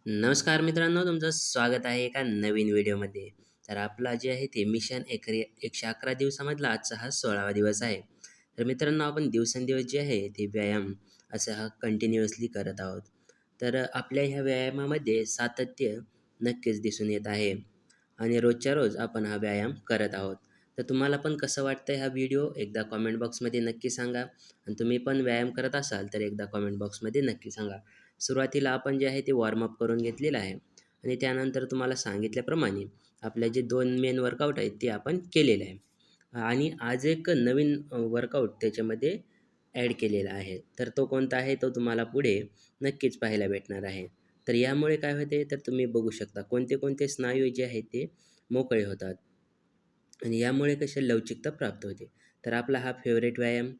नमस्कार मित्रांनो, तुमचं स्वागत आहे एका नवीन व्हिडिओमध्ये. तर आपला जे आहे ते मिशन 111 दिवसामधला आजचा हा 16वा दिवस आहे. तर मित्रांनो, आपण दिवसेंदिवस जे आहे ते व्यायाम असा हा कंटिन्युअसली करत आहोत. तर आपल्या ह्या व्यायामामध्ये सातत्य नक्कीच दिसून येत आहे आणि रोजच्या रोज आपण हा व्यायाम करत आहोत. तर तुम्हाला पण कसं वाटतंय हा व्हिडिओ एकदा कॉमेंट बॉक्समध्ये नक्की सांगा आणि तुम्ही पण व्यायाम करत असाल तर एकदा कॉमेंट बॉक्समध्ये नक्की सांगा. सुरुवातीला आपण जे आहे ते वॉर्मअप करून घेतलेलं आहे आणि त्यानंतर तुम्हाला सांगितल्याप्रमाणे आपले जे 2 मेन वर्कआउट आहेत ते आपण केलेले आहे. आणि आज एक नवीन वर्कआउट त्याच्यामध्ये ॲड केलेला आहे. तर तो कोणता आहे तो तुम्हाला पुढे नक्कीच पाहायला भेटणार आहे. तर यामुळे काय होते तर तुम्ही बघू शकता कोणते कोणते स्नायू जे आहेत ते मोकळे होतात आणि यामुळे कशी लवचिकता प्राप्त होते. तर आपला हा फेवरेट व्यायाम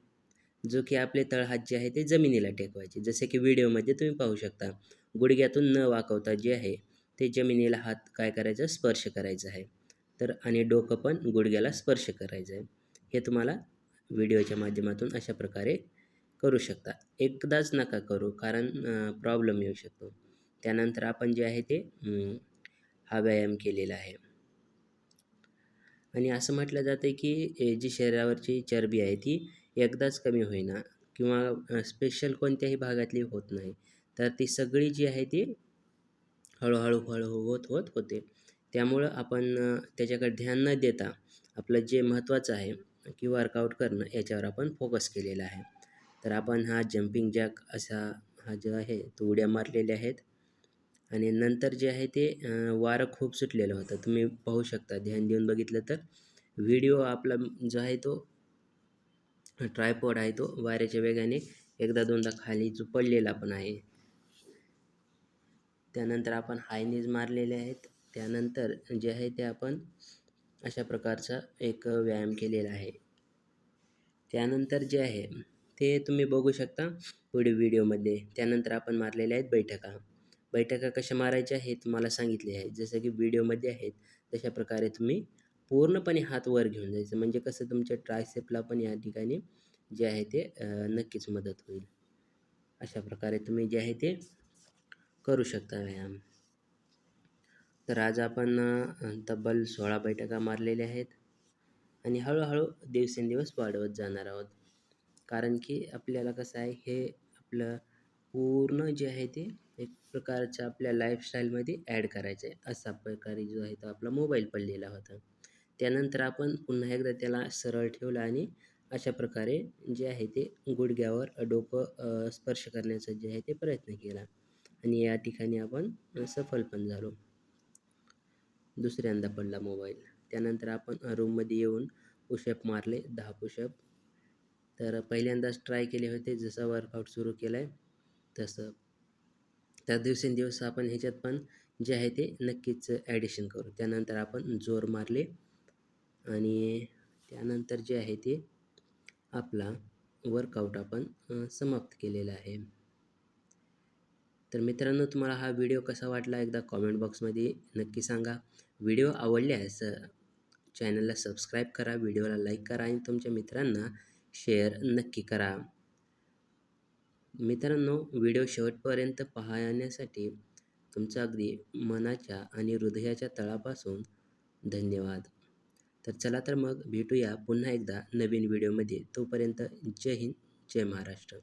जो की आपले तळहात जे आहे ते जमिनीला टेकवायचे. जसे की व्हिडिओमध्ये तुम्ही पाहू शकता. गुडघ्यातून न वाकवता जे आहे ते जमिनीला हात काय करायचं स्पर्श करायचा आहे. तर आणि डोकं पण गुडघ्याला स्पर्श करायचं आहे. हे तुम्हाला व्हिडिओच्या माध्यमातून अशा प्रकारे करू शकता. एकदाच नका करू कारण प्रॉब्लेम येऊ शकतो. त्यानंतर आपण जे आहे ते हा व्यायाम केलेला आहे. आणि असं म्हटलं जातं की जी शरीरावरची चरबी आहे ती एकदाच कमी होईना किंवा स्पेशल कोणत्याही भागातली होत नाही. तर ती सगळी जी आहे ती हळू-हळू होत होते. त्यामुळं आपण त्याच्याकडे ध्यान न देता आपलं जे महत्त्वाचं आहे की वर्कआउट करणं याच्यावर आपण फोकस केलेला आहे. तर आपण हा जंपिंग जॅक असा हा जो आहे तो उड्या मारलेल्या आहेत आणि नंतर जे आहे ते वारं खूप सुटलेलं होतं. तुम्ही पाहू शकता ध्यान देऊन बघितलं तर व्हिडिओ आपला जो आहे तो ट्रायपॉड आहे तो वाऱ्याच्या वेगाने एकदा दोनदा खाली जो पडलेला पण आहे. त्यानंतर आपण हाय नीज मारलेले आहेत. त्यानंतर जे आहे ते आपण अशा प्रकारचा एक व्यायाम केलेला आहे. त्यानंतर जे आहे ते तुम्ही बघू शकता पुढे व्हिडिओमध्ये. त्यानंतर आपण मारलेल्या आहेत बैठका. बैठका कशा मारायच्या हे तुम्हाला सांगितले आहे. जसं की व्हिडिओमध्ये आहेत तशा प्रकारे तुम्ही पूर्णपणे हात वर घेऊन जायचं. म्हणजे कसं तुमच्या ट्रायसेपला पण या ठिकाणी जे आहे ते नक्कीच मदत होईल. अशा प्रकारे तुम्ही जे आहे ते करू शकता व्यायाम. तर आज आपण तब्बल 16 बैठका मारलेल्या आहेत आणि हळूहळू दिवसेंदिवस वाढवत जाणार आहोत. कारण की आपल्याला कसं आहे हे आपलं पूर्ण जे आहे ते एक प्रकारचं आपल्या लाईफस्टाईलमध्ये ॲड करायचं आहे. अशा प्रकारे जो आहे तो आपला मोबाईल पडलेला होता. त्यानंतर आपण पुन्हा एकदा त्याला सरळ ठेवलं आणि अशा प्रकारे जे आहे ते गुडघ्यावर डोकं स्पर्श करण्याचा जे आहे ते प्रयत्न केला आणि या ठिकाणी आपण सफल पण झालो. दुसऱ्यांदा पडला मोबाईल. त्यानंतर आपण रूममध्ये येऊन पुशअप मारले 10 पुशअप. तर पहिल्यांदाच ट्राय केले होते जसं वर्कआउट सुरू केलं आहे तसं. तर दिवसेंदिवस आपण ह्याच्यात पण जे आहे ते नक्कीच ॲडिशन करू. त्यानंतर आपण जोर मारले आणि त्यानंतर जे आहे ते आपला वर्कआउट आपण समाप्त केलेला आहे. तर मित्रांनो तुम्हाला हा व्हिडिओ कसा वाटला एकदा कॉमेंट बॉक्समध्ये नक्की सांगा. व्हिडिओ आवडल्यास चॅनलला सबस्क्राईब करा, व्हिडिओला लाईक करा आणि तुमच्या मित्रांना शेअर नक्की करा. मित्रांनो व्हिडिओ शेवटपर्यंत पाहण्यासाठी तुमचं अगदी मनाच्या आणि हृदयाच्या तळापासून धन्यवाद. तर चला तर मग भेटूया पुन्हा एकदा नवीन व्हिडिओमध्ये. तोपर्यंत जय हिंद, जय महाराष्ट्र.